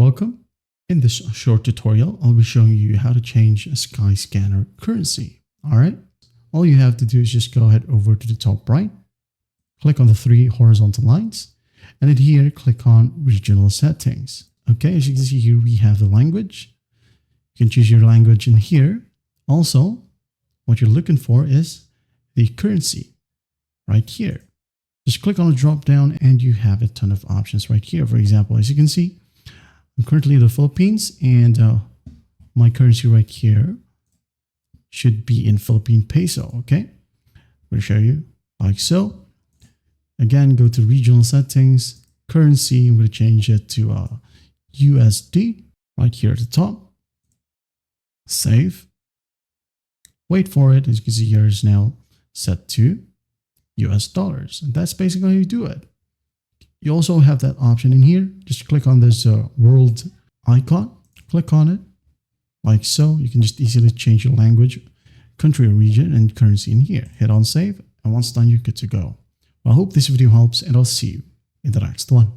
Welcome. In this short tutorial, I'll be showing you how to change a SKYSCANNER currency. All right. All you have to do is just go ahead over to the top right, click on the three horizontal lines, and then here click on regional settings. Okay, as you can see here, we have the language. You can choose your language in here. Also, what you're looking for is the currency right here. Just click on the drop down and you have a ton of options right here. For example, as you can see, I'm currently in the Philippines and my currency right here should be in Philippine peso. Okay, I'm going to show you like so. Again, go to regional settings, currency. I'm going to change it to USD right here at the top. Save. Wait for it. As you can see here, is now set to US dollars. And that's basically how you do it. You also have that option in here. Just click on this world icon. Click on it like so. You can just easily change your language, country, region, and currency in here. Hit on save. And once done, you're good to go. Well, I hope this video helps and I'll see you in the next one.